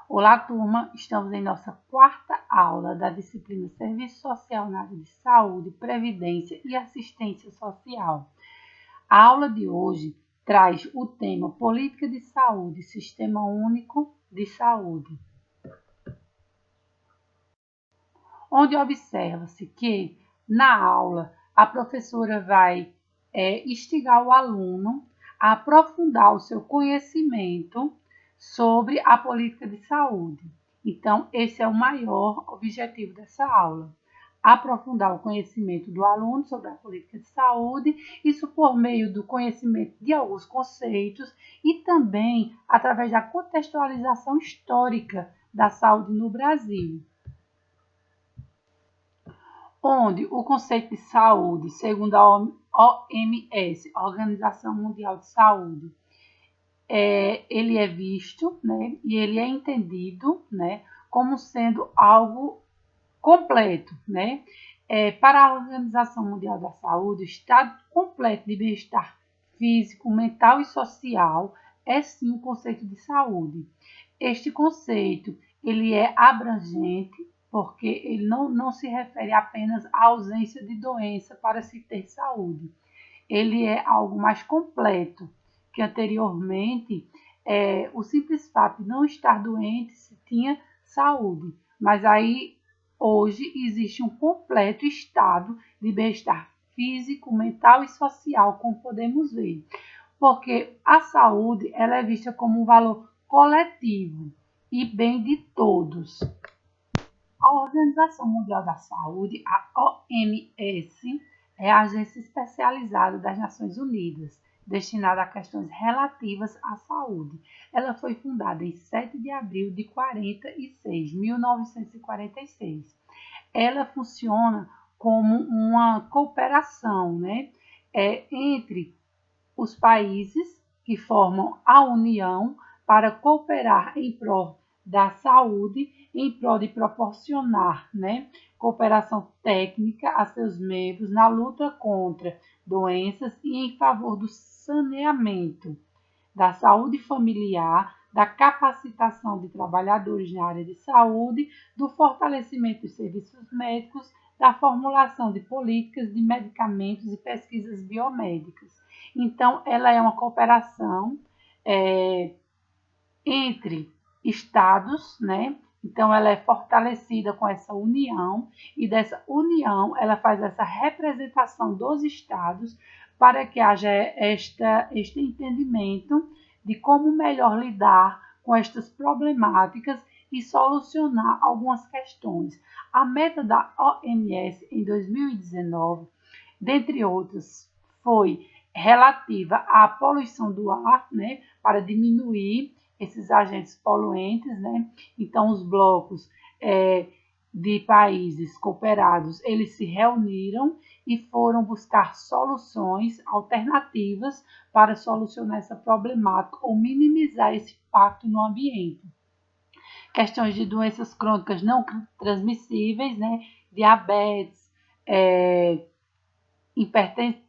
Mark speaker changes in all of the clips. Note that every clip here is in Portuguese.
Speaker 1: Olá, turma! Estamos em nossa quarta aula da disciplina Serviço Social na área de Saúde, Previdência e Assistência Social. A aula de hoje traz o tema Política de Saúde, Sistema Único de Saúde, onde observa-se que, na aula, a professora vai instigar o aluno a aprofundar o seu conhecimento sobre a política de saúde. Então, esse é o maior objetivo dessa aula. Aprofundar o conhecimento do aluno sobre a política de saúde, isso por meio do conhecimento de alguns conceitos e também através da contextualização histórica da saúde no Brasil, onde o conceito de saúde, segundo a OMS, Organização Mundial de Saúde, ele é visto, né, e ele é entendido, né, como sendo algo completo, né? Para a Organização Mundial da Saúde, o estado completo de bem-estar físico, mental e social é sim o conceito de saúde. Este conceito ele é abrangente, porque ele não se refere apenas à ausência de doença para se ter saúde. Ele é algo mais completo, que anteriormente o simples fato de não estar doente se tinha saúde, mas aí hoje existe um completo estado de bem-estar físico, mental e social, como podemos ver, porque a saúde ela é vista como um valor coletivo e bem de todos. A Organização Mundial da Saúde, a OMS, é a agência especializada das Nações Unidas, destinada a questões relativas à saúde. Ela foi fundada em 7 de abril de 1946. Ela funciona como uma cooperação, né, entre os países que formam a União para cooperar em prol da saúde, em prol de proporcionar, né, cooperação técnica a seus membros na luta contra doenças e em favor do saneamento, da saúde familiar, da capacitação de trabalhadores na área de saúde, do fortalecimento dos serviços médicos, da formulação de políticas de medicamentos e pesquisas biomédicas. Então, ela é uma cooperação entre estados, né? Então, ela é fortalecida com essa união e dessa união ela faz essa representação dos estados para que haja este entendimento de como melhor lidar com estas problemáticas e solucionar algumas questões. A meta da OMS em 2019, dentre outras, foi relativa à poluição do ar, né, para diminuir esses agentes poluentes, né? Então, os blocos de países cooperados, eles se reuniram e foram buscar soluções alternativas para solucionar essa problemática ou minimizar esse impacto no ambiente. Questões de doenças crônicas não transmissíveis, né? Diabetes,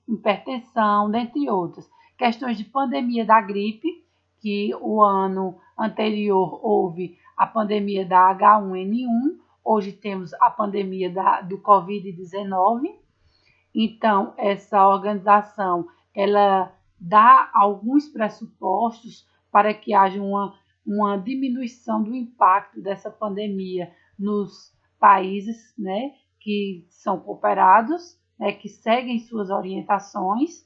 Speaker 1: hipertensão, dentre outras. Questões de pandemia da gripe, que o ano anterior houve a pandemia da H1N1, hoje temos a pandemia do Covid-19. Então, essa organização, ela dá alguns pressupostos para que haja uma diminuição do impacto dessa pandemia nos países, né, que são cooperados, né, que seguem suas orientações.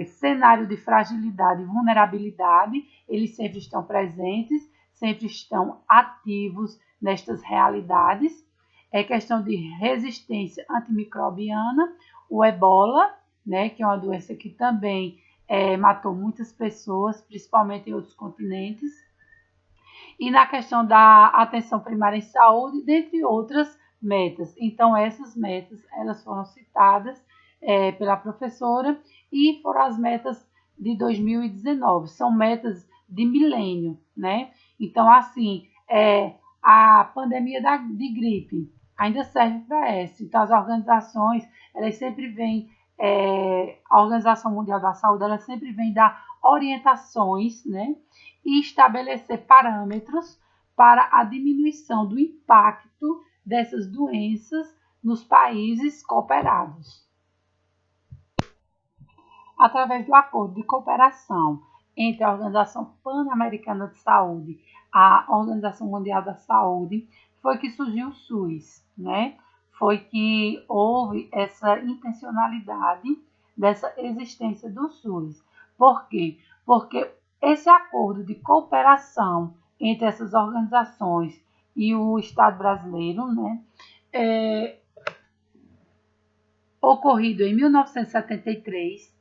Speaker 1: Cenário de fragilidade e vulnerabilidade, eles sempre estão presentes, sempre estão ativos nestas realidades. Questão de resistência antimicrobiana, o ebola, né, que é uma doença que também matou muitas pessoas, principalmente em outros continentes. E na questão da atenção primária em saúde, dentre outras metas. Então, essas metas elas foram citadas pela professora e foram as metas de 2019. São metas de milênio, né? Então, assim, a pandemia de gripe ainda serve para essa. Então, as organizações, elas sempre vêm, a Organização Mundial da Saúde, ela sempre vem dar orientações, né? E estabelecer parâmetros para a diminuição do impacto dessas doenças nos países cooperados. Através do acordo de cooperação entre a Organização Pan-Americana de Saúde, a Organização Mundial da Saúde, foi que surgiu o SUS, né? Foi que houve essa intencionalidade dessa existência do SUS. Por quê? Porque esse acordo de cooperação entre essas organizações e o Estado brasileiro, né, ocorrido em 1973,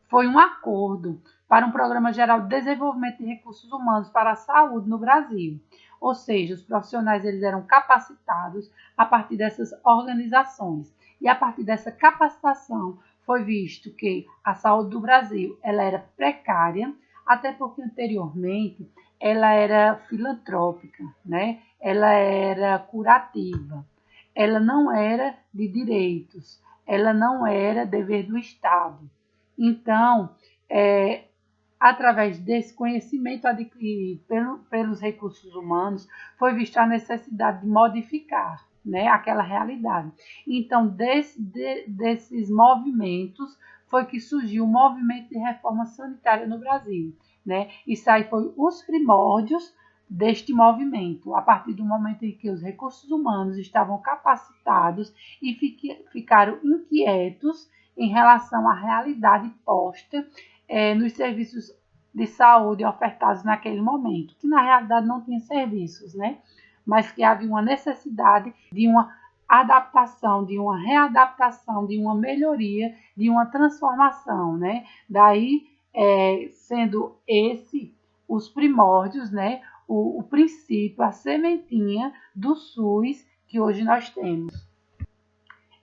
Speaker 1: foi um acordo para um Programa Geral de Desenvolvimento de Recursos Humanos para a Saúde no Brasil. Ou seja, os profissionais eles eram capacitados a partir dessas organizações. E a partir dessa capacitação foi visto que a saúde do Brasil ela era precária, até porque anteriormente ela era filantrópica, né? Ela era curativa, ela não era de direitos, ela não era dever do Estado. Então, através desse conhecimento adquirido pelos recursos humanos, foi vista a necessidade de modificar, né, aquela realidade. Então, desses movimentos, foi que surgiu o movimento de reforma sanitária no Brasil, né? Isso aí foi os primórdios deste movimento, a partir do momento em que os recursos humanos estavam capacitados e ficaram inquietos em relação à realidade posta nos serviços de saúde ofertados naquele momento, que na realidade não tinha serviços, né? Mas que havia uma necessidade de uma adaptação, de uma readaptação, de uma melhoria, de uma transformação, né? Daí, sendo esse os primórdios, né? O princípio, a sementinha do SUS que hoje nós temos.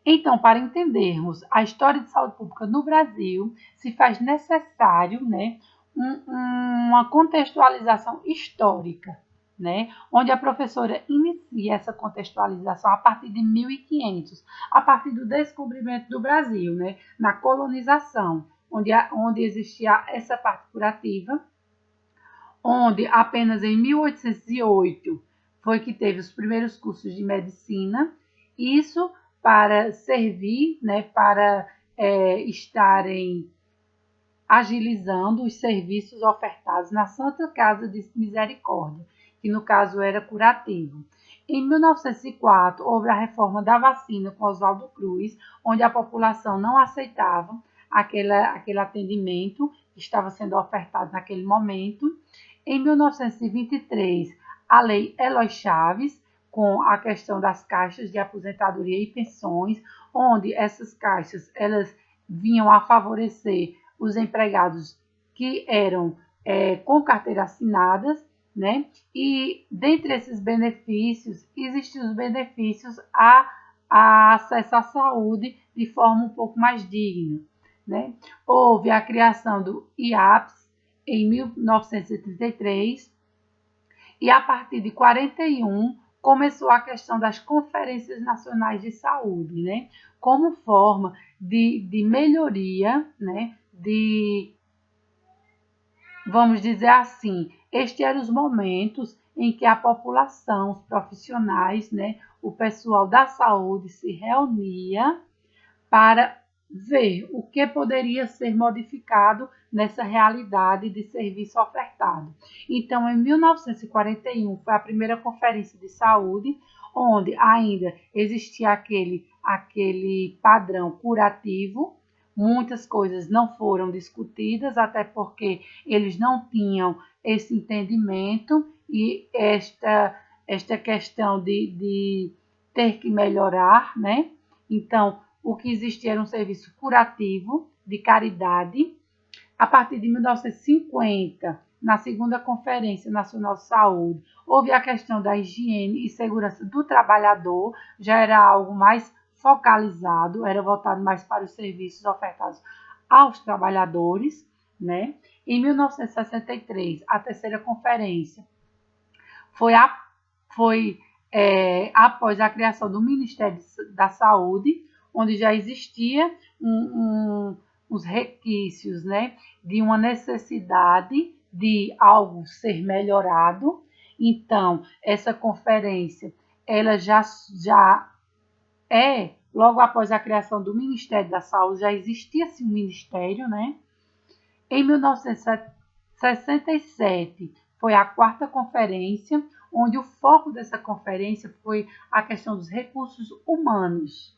Speaker 1: Então, para entendermos a história de saúde pública no Brasil, se faz necessário, né, uma contextualização histórica, né, onde a professora inicia essa contextualização a partir de 1500, a partir do descobrimento do Brasil, né, na colonização, onde existia essa parte curativa, onde apenas em 1808 foi que teve os primeiros cursos de medicina, isso para servir, né, para estarem agilizando os serviços ofertados na Santa Casa de Misericórdia, que no caso era curativo. Em 1904, houve a reforma da vacina com Oswaldo Cruz, onde a população não aceitava aquele atendimento que estava sendo ofertado naquele momento. Em 1923, a Lei Eloy Chaves, com a questão das caixas de aposentadoria e pensões, onde essas caixas elas vinham a favorecer os empregados que eram com carteira assinadas, né? E dentre esses benefícios, existiam os benefícios a acesso à saúde de forma um pouco mais digna, né? Houve a criação do IAPS em 1933 e a partir de 41 começou a questão das conferências nacionais de saúde, né? Como forma de melhoria, né? Vamos dizer assim, estes eram os momentos em que a população, os profissionais, né? O pessoal da saúde se reunia para ver o que poderia ser modificado nessa realidade de serviço ofertado. Então, em 1941, foi a primeira conferência de saúde, onde ainda existia aquele padrão curativo. Muitas coisas não foram discutidas, até porque eles não tinham esse entendimento e esta questão de ter que melhorar, né? Então, o que existia era um serviço curativo, de caridade. A partir de 1950, na segunda Conferência Nacional de Saúde, houve a questão da higiene e segurança do trabalhador, já era algo mais focalizado, era voltado mais para os serviços ofertados aos trabalhadores, né? Em 1963, a terceira conferência foi após a criação do Ministério da Saúde, onde já existia uns requisitos, né, de uma necessidade de algo ser melhorado. Então, essa conferência, ela já logo após a criação do Ministério da Saúde, já existia-se um ministério, né? Em 1967, foi a quarta conferência, onde o foco dessa conferência foi a questão dos recursos humanos.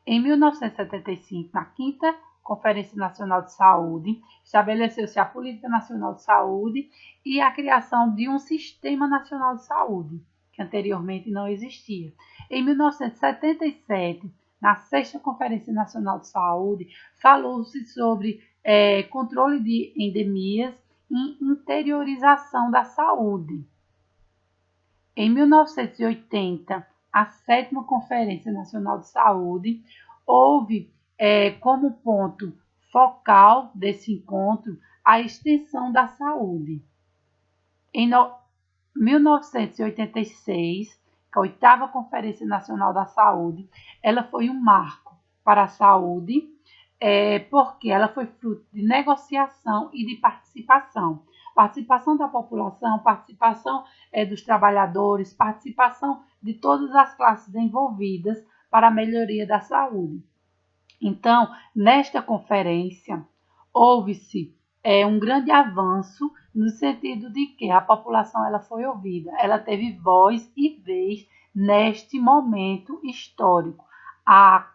Speaker 1: Em 1975, na quinta Conferência Nacional de Saúde, estabeleceu-se a Política Nacional de Saúde e a criação de um Sistema Nacional de Saúde, que anteriormente não existia. Em 1977, na sexta Conferência Nacional de Saúde, falou-se sobre controle de endemias e interiorização da saúde. Em 1980, a sétima Conferência Nacional de Saúde houve como ponto focal desse encontro a extensão da saúde. Em 1986, a oitava Conferência Nacional da Saúde, ela foi um marco para a saúde, porque ela foi fruto de negociação e de participação. Participação da população, participação dos trabalhadores, participação de todas as classes envolvidas para a melhoria da saúde. Então, nesta conferência, houve-se um grande avanço no sentido de que a população ela foi ouvida, ela teve voz e vez neste momento histórico. A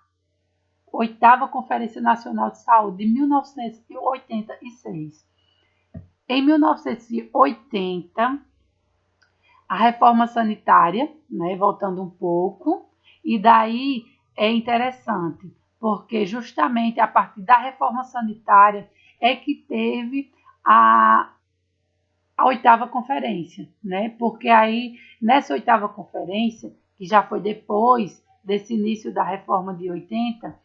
Speaker 1: oitava Conferência Nacional de Saúde, de 1986. Em 1980, a reforma sanitária, né, voltando um pouco, e daí é interessante, porque justamente a partir da reforma sanitária é que teve a oitava conferência, né? Porque aí, nessa oitava conferência, que já foi depois desse início da reforma de 80,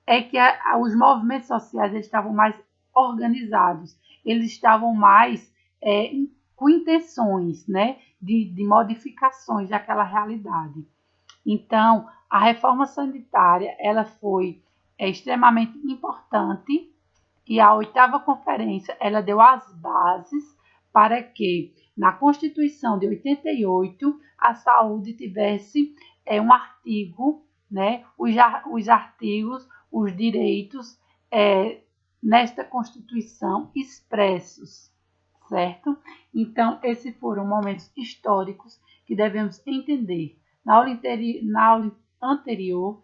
Speaker 1: é que os movimentos sociais eles estavam mais organizados, eles estavam mais com intenções, né, de modificações daquela realidade. Então, a reforma sanitária ela foi extremamente importante e a oitava conferência ela deu as bases para que na Constituição de 88 a saúde tivesse um artigo, né, os artigos, os direitos nesta Constituição expressos, certo? Então, esses foram momentos históricos que devemos entender. Na aula anterior,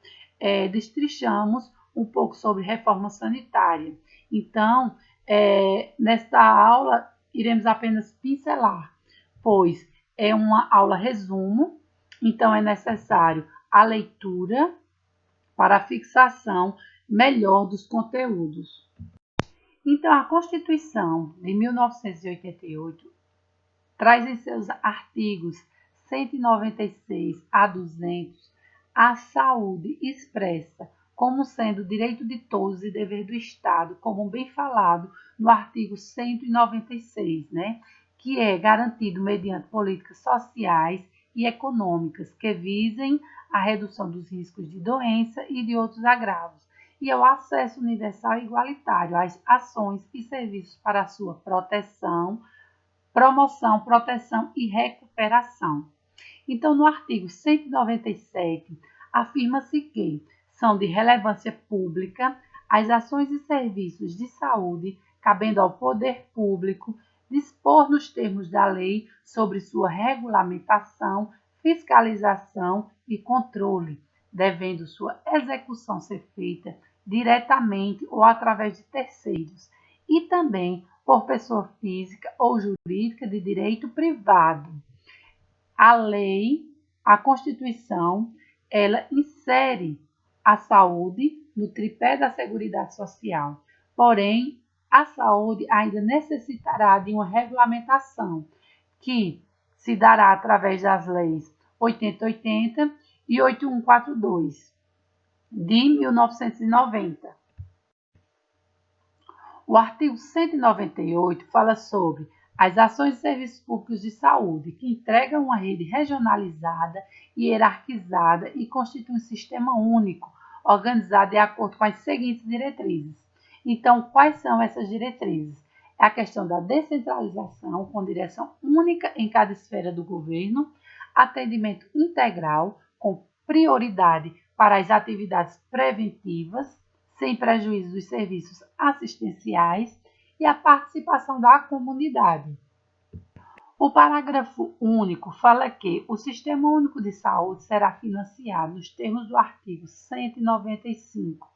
Speaker 1: destrinchamos um pouco sobre reforma sanitária. Então, nesta aula, iremos apenas pincelar, pois é uma aula resumo, então é necessário a leitura para a fixação melhor dos conteúdos. Então, a Constituição de 1988 traz em seus artigos 196 a 200 a saúde expressa como sendo direito de todos e dever do Estado, como bem falado no artigo 196, né? Que é garantido mediante políticas sociais e econômicas que visem a redução dos riscos de doença e de outros agravos, e ao acesso universal e igualitário às ações e serviços para a sua proteção, promoção, proteção e recuperação. Então, no artigo 197, afirma-se que são de relevância pública as ações e serviços de saúde, cabendo ao poder público dispor nos termos da lei sobre sua regulamentação, fiscalização e controle, devendo sua execução ser feita diretamente ou através de terceiros, e também por pessoa física ou jurídica de direito privado. A lei, a Constituição, ela insere a saúde no tripé da Seguridade Social. Porém, a saúde ainda necessitará de uma regulamentação que se dará através das leis 8080 e 8142 de 1990. O artigo 198 fala sobre as ações e serviços públicos de saúde, que entregam uma rede regionalizada e hierarquizada e constitui um sistema único, organizado de acordo com as seguintes diretrizes. Então, quais são essas diretrizes? é a questão da descentralização, com direção única em cada esfera do governo, atendimento integral, com prioridade para as atividades preventivas, sem prejuízo dos serviços assistenciais, e a participação da comunidade. O parágrafo único fala que o Sistema Único de Saúde será financiado nos termos do artigo 195,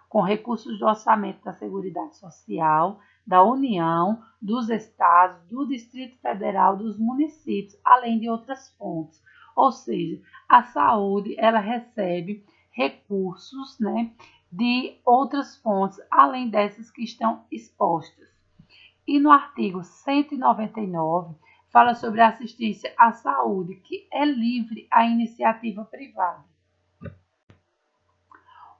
Speaker 1: com recursos do Orçamento da Seguridade Social, da União, dos Estados, do Distrito Federal, dos municípios, além de outras fontes. Ou seja, a saúde ela recebe recursos, né, de outras fontes, além dessas que estão expostas. E no artigo 199, fala sobre a assistência à saúde, que é livre à iniciativa privada.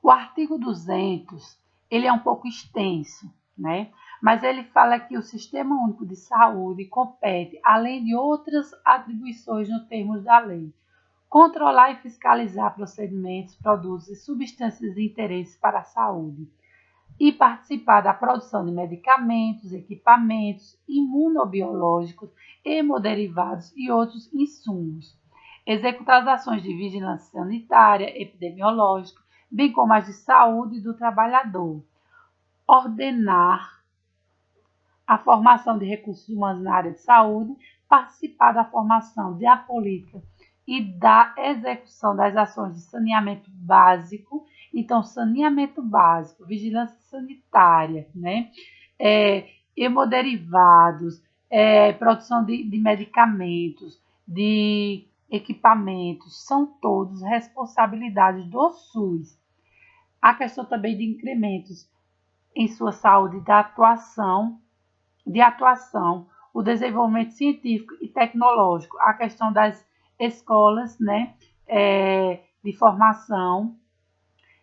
Speaker 1: O artigo 200, ele é um pouco extenso, né? Mas ele fala que o Sistema Único de Saúde compete, além de outras atribuições nos termos da lei, controlar e fiscalizar procedimentos, produtos e substâncias de interesse para a saúde, e participar da produção de medicamentos, equipamentos, imunobiológicos, hemoderivados e outros insumos. Executar as ações de vigilância sanitária, epidemiológica, bem como as de saúde do trabalhador. Ordenar a formação de recursos humanos na área de saúde, participar da formação da política e da execução das ações de saneamento básico. Então, saneamento básico, vigilância sanitária, né? Hemoderivados, produção de medicamentos, de equipamentos, são todos responsabilidades do SUS. A questão também de incrementos em sua saúde de atuação, o desenvolvimento científico e tecnológico, a questão das escolas, né, de formação,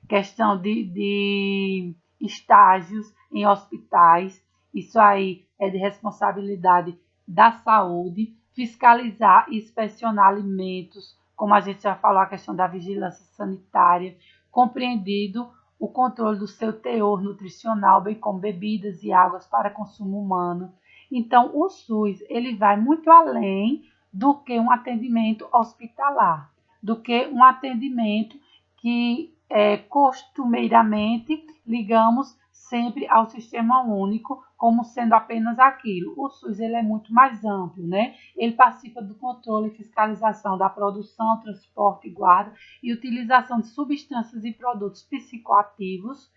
Speaker 1: questão de estágios em hospitais, isso aí é de responsabilidade da saúde, fiscalizar e inspecionar alimentos, como a gente já falou, a questão da vigilância sanitária, compreendido o controle do seu teor nutricional, bem como bebidas e águas para consumo humano. Então, o SUS ele vai muito além do que um atendimento hospitalar, do que um atendimento que costumeiramente ligamos sempre ao Sistema Único como sendo apenas aquilo. O SUS ele é muito mais amplo, né? Ele participa do controle e fiscalização da produção, transporte, guarda e utilização de substâncias e produtos psicoativos,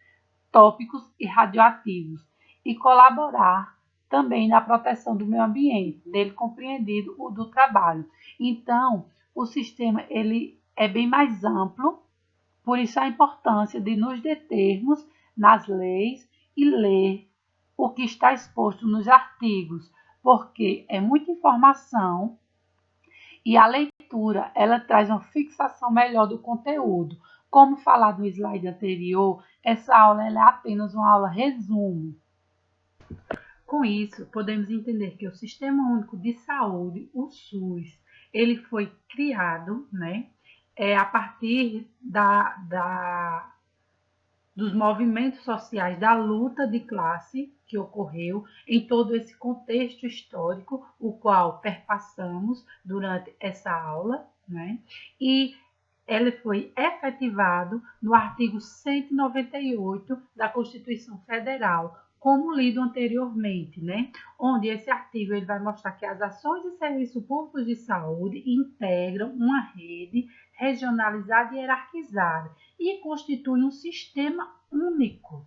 Speaker 1: tópicos e radioativos, e colaborar também na proteção do meio ambiente, dele compreendido o do trabalho. Então, o sistema ele é bem mais amplo, por isso a importância de nos determos nas leis e ler o que está exposto nos artigos, porque é muita informação e a leitura ela traz uma fixação melhor do conteúdo. Como falado no slide anterior, essa aula ela é apenas uma aula resumo. Com isso, podemos entender que o Sistema Único de Saúde, o SUS, ele foi criado, né, a partir dos movimentos sociais, da luta de classe que ocorreu em todo esse contexto histórico, o qual perpassamos durante essa aula, né? E ele foi efetivado no artigo 198 da Constituição Federal, como lido anteriormente, né? Onde esse artigo ele vai mostrar que as ações de serviços públicos de saúde integram uma rede regionalizada e hierarquizada e constituem um sistema único,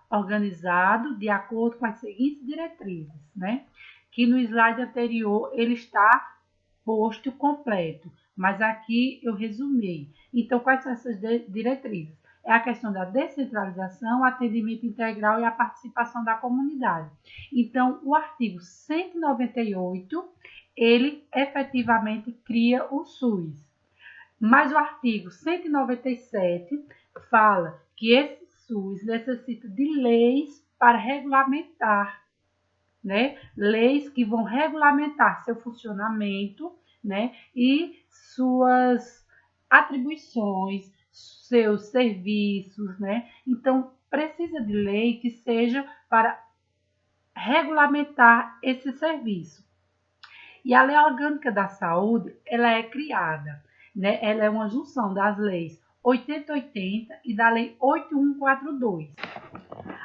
Speaker 1: organizado de acordo com as seguintes diretrizes, né? Que no slide anterior ele está posto completo, mas aqui eu resumi. Então, quais são essas diretrizes? É a questão da descentralização, atendimento integral e a participação da comunidade. Então, o artigo 198, ele efetivamente cria o SUS. Mas o artigo 197 fala que esse SUS necessita de leis para regulamentar, né? Leis que vão regulamentar seu funcionamento, né? E suas atribuições, seus serviços, né? Então, precisa de lei que seja para regulamentar esse serviço. E a Lei Orgânica da Saúde, ela é criada, né? Ela é uma junção das leis 8080 e da Lei 8142.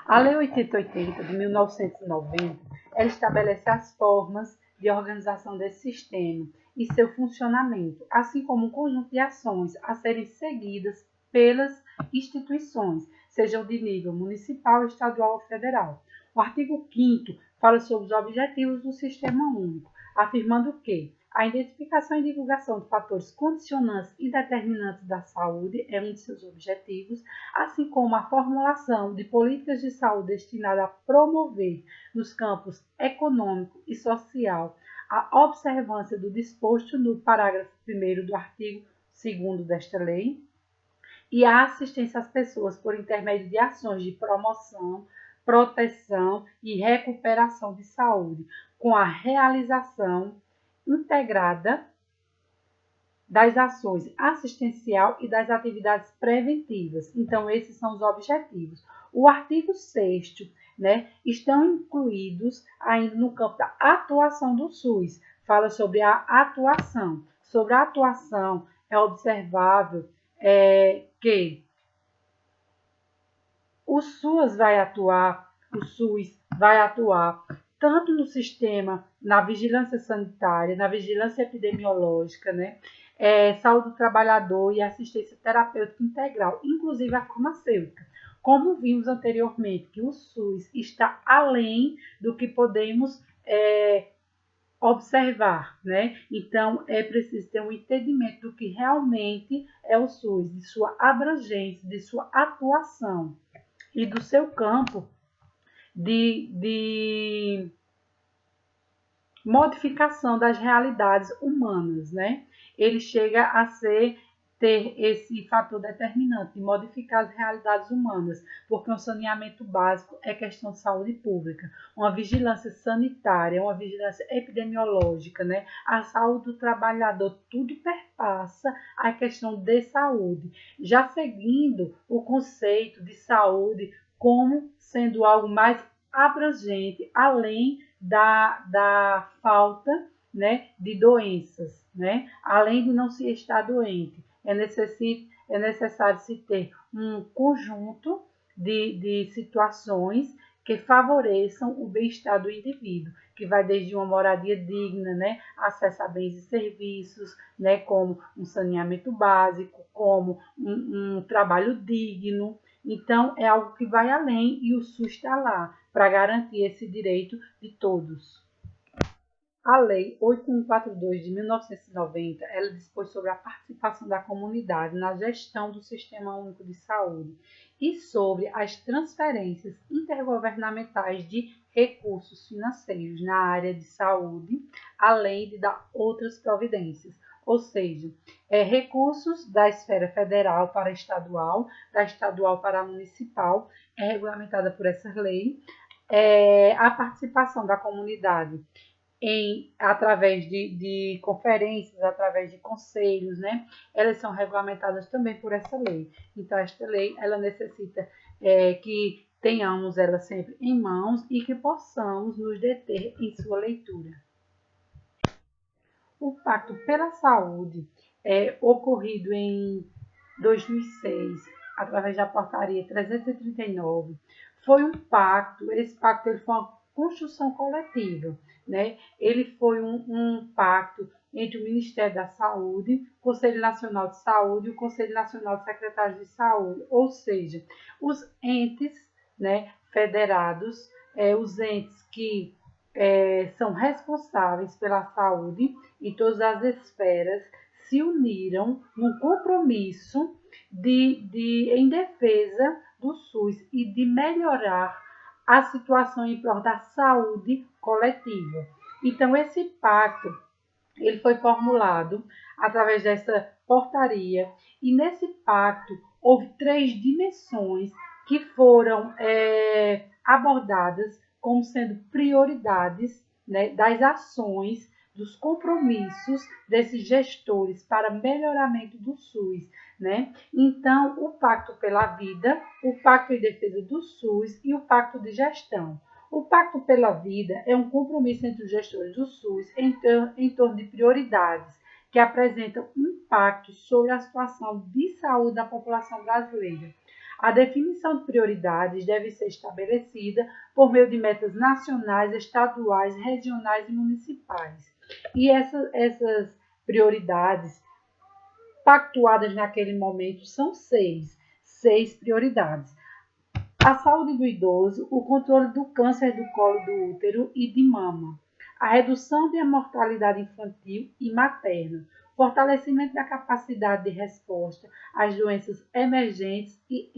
Speaker 1: A Lei 8080 de 1990, ela estabelece as formas de organização desse sistema e seu funcionamento, assim como um conjunto de ações a serem seguidas pelas instituições, sejam de nível municipal, estadual ou federal. O artigo 5º fala sobre os objetivos do Sistema Único, afirmando que a identificação e divulgação de fatores condicionantes e determinantes da saúde é um de seus objetivos, assim como a formulação de políticas de saúde destinadas a promover, nos campos econômico e social, a observância do disposto no parágrafo 1º do artigo 2º desta lei e a assistência às pessoas por intermédio de ações de promoção, proteção e recuperação de saúde, com a realização integrada das ações assistencial e das atividades preventivas. Então, esses são os objetivos. O artigo 6º, né, estão incluídos ainda no campo da atuação do SUS. Fala sobre a atuação. Sobre a atuação, é observável que o SUS vai atuar tanto no sistema, na vigilância sanitária, na vigilância epidemiológica, né? Saúde do trabalhador e assistência terapêutica integral, inclusive a farmacêutica. Como vimos anteriormente, que o SUS está além do que podemos observar, né? Então, é preciso ter um entendimento do que realmente é o SUS, de sua abrangência, de sua atuação e do seu campo de modificação das realidades humanas, né? Ele chega a ter esse fator determinante de modificar as realidades humanas, porque um saneamento básico é questão de saúde pública, uma vigilância sanitária, uma vigilância epidemiológica, né? A saúde do trabalhador, tudo perpassa a questão de saúde, já seguindo o conceito de saúde como sendo algo mais abrangente, além da falta, né, de doenças, né? Além de não se estar doente, é necessário se ter um conjunto de situações que favoreçam o bem-estar do indivíduo, que vai desde uma moradia digna, né, acesso a bens e serviços, né, como um saneamento básico, como um trabalho digno. Então, é algo que vai além e o SUS está lá para garantir esse direito de todos. A Lei 8142 de 1990, ela dispôs sobre a participação da comunidade na gestão do Sistema Único de Saúde e sobre as transferências intergovernamentais de recursos financeiros na área de saúde, além de dar outras providências, ou seja, recursos da esfera federal para estadual, da estadual para municipal, é regulamentada por essa lei, a participação da comunidade através de conferências, através de conselhos, né? Elas são regulamentadas também por essa lei. Então, esta lei, ela necessita que tenhamos ela sempre em mãos e que possamos nos deter em sua leitura. O Pacto pela Saúde, ocorrido em 2006, através da portaria 339, foi um pacto, esse pacto ele foi uma construção coletiva, né? Ele foi um pacto entre o Ministério da Saúde, o Conselho Nacional de Saúde e o Conselho Nacional de Secretários de Saúde, ou seja, os entes, né, federados, os entes que são responsáveis pela saúde em todas as esferas, se uniram num compromisso em defesa do SUS e de melhorar a situação em prol da saúde coletiva. Então, esse pacto ele foi formulado através dessa portaria e nesse pacto houve 3 dimensões que foram abordadas como sendo prioridades, né, das ações, dos compromissos desses gestores para melhoramento do SUS, né? Então, o Pacto pela Vida, o Pacto em Defesa do SUS e o Pacto de Gestão. O Pacto pela Vida é um compromisso entre os gestores do SUS em torno de prioridades que apresentam impacto sobre a situação de saúde da população brasileira. A definição de prioridades deve ser estabelecida por meio de metas nacionais, estaduais, regionais e municipais. E essas prioridades pactuadas naquele momento são seis prioridades. A saúde do idoso, o controle do câncer do colo do útero e de mama, a redução da mortalidade infantil e materna, fortalecimento da capacidade de resposta às doenças emergentes e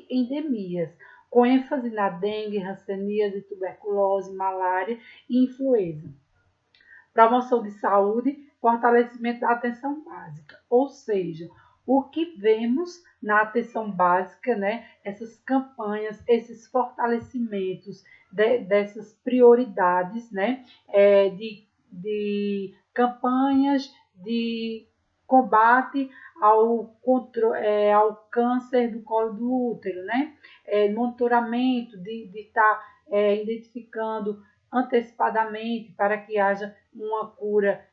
Speaker 1: endemias, com ênfase na dengue, hanseníase, tuberculose, malária e influenza. Promoção de saúde, fortalecimento da atenção básica, ou seja, o que vemos na atenção básica, né? Essas campanhas, esses fortalecimentos dessas prioridades, né? De campanhas de combate ao câncer do colo do útero, né? Monitoramento de estar identificando antecipadamente para que haja uma cura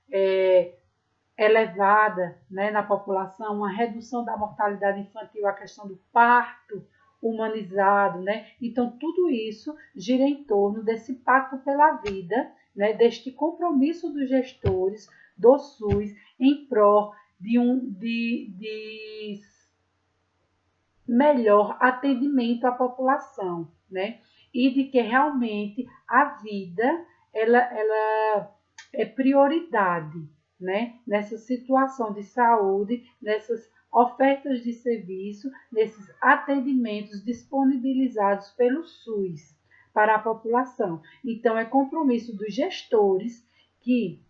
Speaker 1: elevada, né, na população, uma redução da mortalidade infantil, a questão do parto humanizado, né? Então, tudo isso gira em torno desse pacto pela vida, né, deste compromisso dos gestores do SUS em prol de melhor atendimento à população, né? E de que realmente a vida ela é prioridade, né? Nessa situação de saúde, nessas ofertas de serviço, nesses atendimentos disponibilizados pelo SUS para a população. Então, é compromisso dos gestores que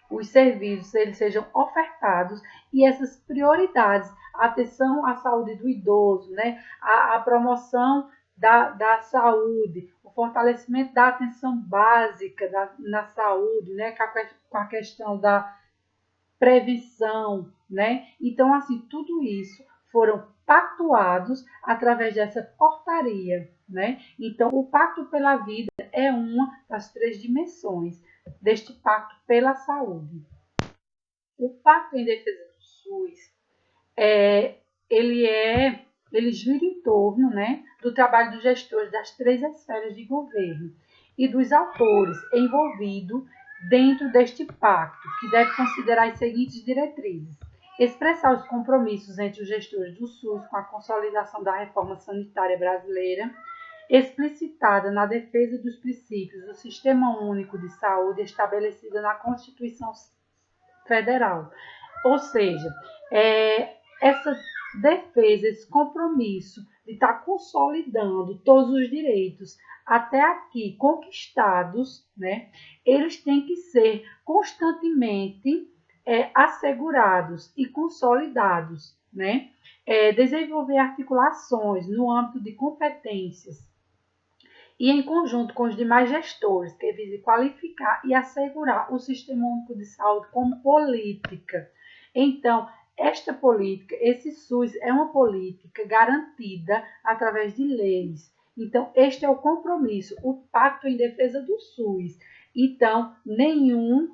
Speaker 1: os serviços eles sejam ofertados e essas prioridades, atenção à saúde do idoso, né? A promoção da saúde, o fortalecimento da atenção básica na saúde, né? Com a questão da prevenção, né? Então, assim, tudo isso foram pactuados através dessa portaria, né? Então, o Pacto pela Vida é uma das 3 dimensões deste Pacto pela Saúde. O Pacto em Defesa do SUS, ele gira em torno, né, do trabalho dos gestores das 3 esferas de governo e dos autores envolvidos dentro deste pacto, que deve considerar as seguintes diretrizes: expressar os compromissos entre os gestores do SUS com a consolidação da reforma sanitária brasileira, explicitada na defesa dos princípios do Sistema Único de Saúde estabelecida na Constituição Federal. Ou seja, essa defesa, esse compromisso de estar consolidando todos os direitos até aqui conquistados, né, eles têm que ser constantemente assegurados e consolidados, né? Desenvolver articulações no âmbito de competências e em conjunto com os demais gestores, que vise qualificar e assegurar o Sistema Único de Saúde como política. Então, esta política, esse SUS é uma política garantida através de leis. Então, este é o compromisso, o Pacto em Defesa do SUS. Então, nenhum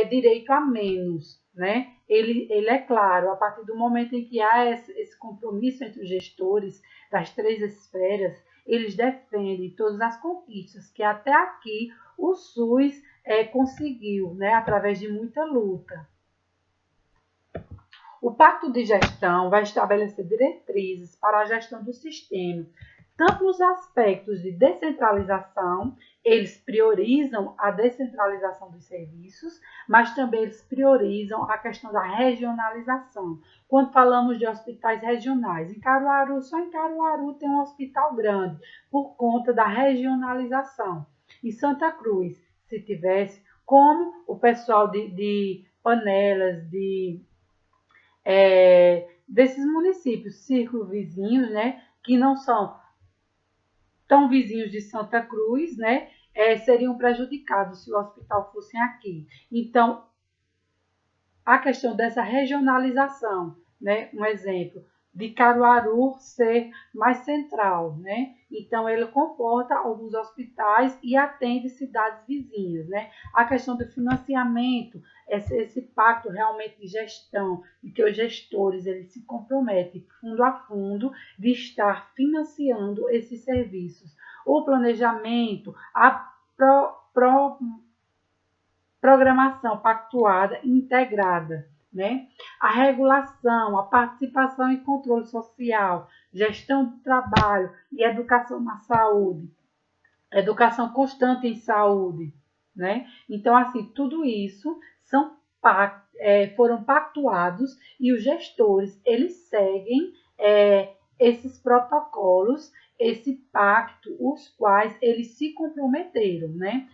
Speaker 1: direito a menos, né? Ele é claro, a partir do momento em que há esse compromisso entre os gestores das 3 esferas, eles defendem todas as conquistas que até aqui o SUS conseguiu, né, através de muita luta. O Pacto de Gestão vai estabelecer diretrizes para a gestão do sistema, tanto nos aspectos de descentralização, eles priorizam a descentralização dos serviços, mas também eles priorizam a questão da regionalização. Quando falamos de hospitais regionais, em Caruaru, só em Caruaru tem um hospital grande, por conta da regionalização. Em Santa Cruz, se tivesse, como o pessoal de Panelas, desses municípios circunvizinhos, né, que não são tão vizinhos de Santa Cruz, né, seriam prejudicados se o hospital fosse aqui. Então, a questão dessa regionalização, né, um exemplo, de Caruaru ser mais central, né? Então, ele comporta alguns hospitais e atende cidades vizinhas, né? A questão do financiamento, esse pacto realmente de gestão, em que os gestores eles se comprometem fundo a fundo de estar financiando esses serviços. O planejamento, a programação pactuada e integrada, né? A regulação, a participação e controle social, gestão do trabalho e educação na saúde, educação constante em saúde, né? Então, assim, tudo isso foram pactuados e os gestores, eles seguem esses protocolos, esse pacto, os quais eles se comprometeram, né?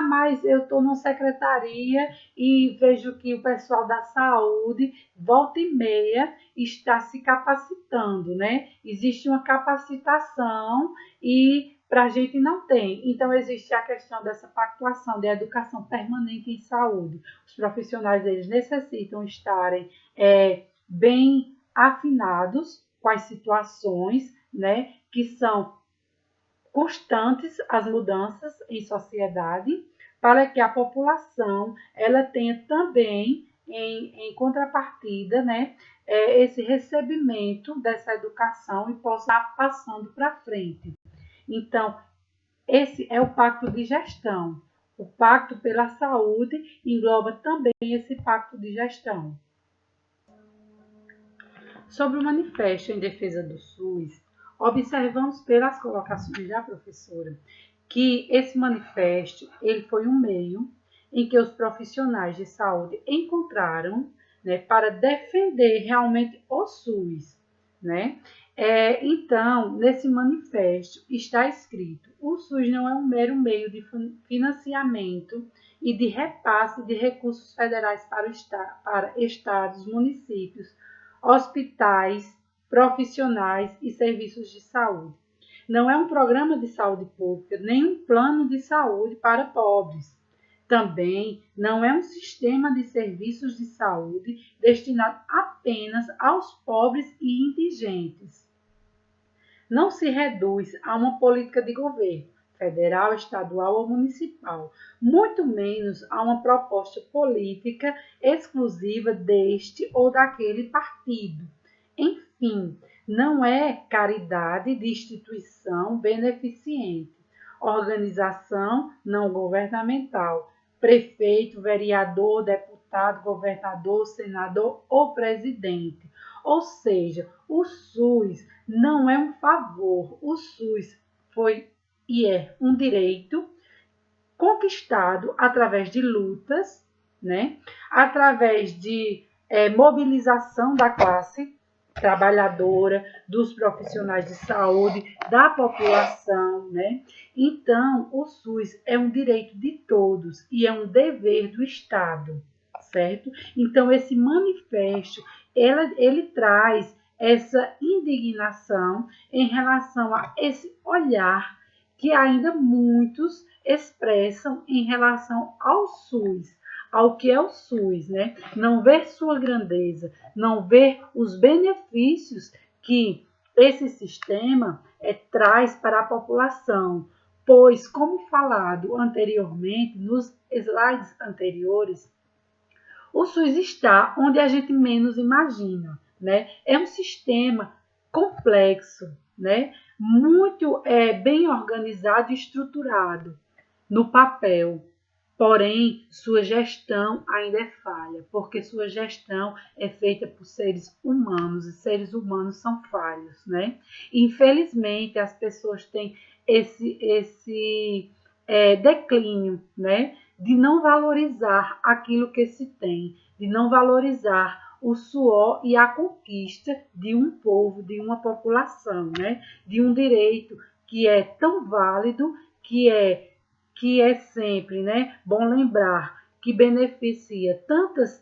Speaker 1: Mas eu estou numa secretaria e vejo que o pessoal da saúde, volta e meia, está se capacitando, né? Existe uma capacitação e para a gente não tem. Então, existe a questão dessa pactuação de educação permanente em saúde. Os profissionais, eles necessitam estarem bem afinados com as situações, né, que são constantes as mudanças em sociedade, para que a população ela tenha também em contrapartida, né, esse recebimento dessa educação e possa estar passando para frente. Então, esse é o pacto de gestão. O pacto pela saúde engloba também esse pacto de gestão. Sobre o manifesto em defesa do SUS, observamos pelas colocações da professora que esse manifesto ele foi um meio em que os profissionais de saúde encontraram, né, para defender realmente o SUS, né? Então, nesse manifesto está escrito: o SUS não é um mero meio de financiamento e de repasse de recursos federais para estados, municípios, hospitais, profissionais e serviços de saúde. Não é um programa de saúde pública, nem um plano de saúde para pobres. Também não é um sistema de serviços de saúde destinado apenas aos pobres e indigentes. Não se reduz a uma política de governo, federal, estadual ou municipal, muito menos a uma proposta política exclusiva deste ou daquele partido. Enfim, não é caridade de instituição beneficente, organização não governamental, prefeito, vereador, deputado, governador, senador ou presidente. Ou seja, o SUS não é um favor, o SUS foi e é um direito conquistado através de lutas, né? Através de mobilização da classe trabalhadora, dos profissionais de saúde, da população, né? Então, o SUS é um direito de todos e é um dever do Estado, certo? Então, esse manifesto, ele traz essa indignação em relação a esse olhar que ainda muitos expressam em relação ao SUS, ao que é o SUS, né? Não ver sua grandeza, não ver os benefícios que esse sistema traz para a população, pois, como falado anteriormente, nos slides anteriores, o SUS está onde a gente menos imagina, né? É um sistema complexo, né? Muito bem organizado e estruturado no papel. Porém, sua gestão ainda é falha, porque sua gestão é feita por seres humanos e seres humanos são falhos, né? Infelizmente, as pessoas têm esse declínio, né? De não valorizar aquilo que se tem, de não valorizar o suor e a conquista de um povo, de uma população, né? De um direito que é tão válido, que é sempre, né, bom lembrar que beneficia tantas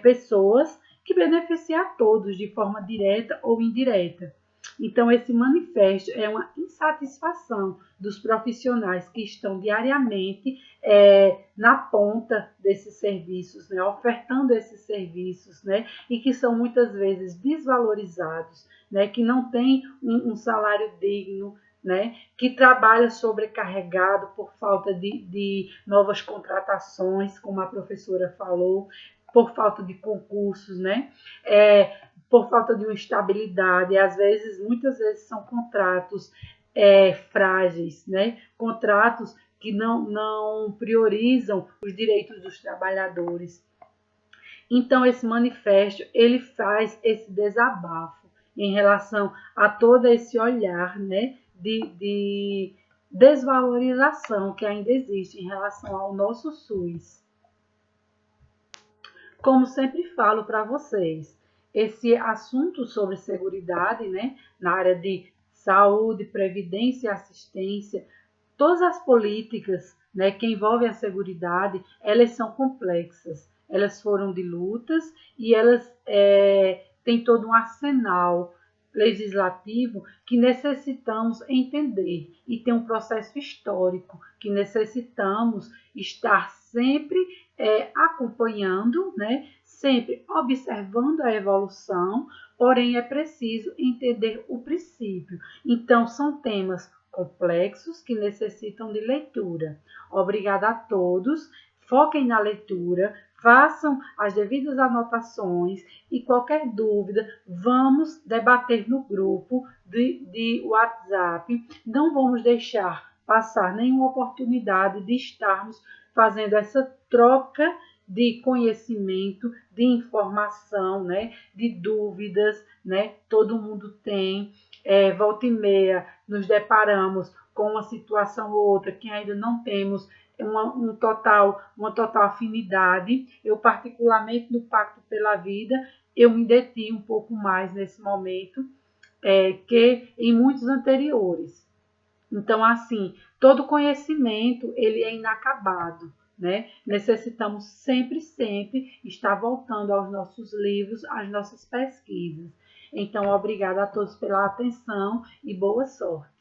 Speaker 1: pessoas, que beneficia a todos de forma direta ou indireta. Então, esse manifesto é uma insatisfação dos profissionais que estão diariamente na ponta desses serviços, né, ofertando esses serviços, né, e que são muitas vezes desvalorizados, né, que não têm um salário digno, né, que trabalha sobrecarregado por falta de novas contratações, como a professora falou, por falta de concursos, né, por falta de uma estabilidade, e às vezes, muitas vezes são contratos frágeis, né, contratos que não priorizam os direitos dos trabalhadores. Então, esse manifesto, ele faz esse desabafo em relação a todo esse olhar, né, de desvalorização que ainda existe em relação ao nosso SUS. Como sempre falo para vocês, esse assunto sobre seguridade, né, na área de saúde, previdência e assistência, todas as políticas, né, que envolvem a seguridade, elas são complexas. Elas foram de lutas e elas têm todo um arsenal legislativo que necessitamos entender e tem um processo histórico que necessitamos estar sempre acompanhando, né, sempre observando a evolução, porém é preciso entender o princípio. Então, são temas complexos que necessitam de leitura. Obrigada a todos, foquem na leitura, façam as devidas anotações e qualquer dúvida, vamos debater no grupo de WhatsApp. Não vamos deixar passar nenhuma oportunidade de estarmos fazendo essa troca de conhecimento, de informação, né, de dúvidas, né, todo mundo tem. Volta e meia nos deparamos com uma situação ou outra que ainda não temos uma total afinidade. Eu, particularmente, no Pacto pela Vida, eu me deti um pouco mais nesse momento que em muitos anteriores. Então, assim, todo conhecimento, ele é inacabado, né? Necessitamos sempre estar voltando aos nossos livros, às nossas pesquisas. Então, obrigada a todos pela atenção e boa sorte.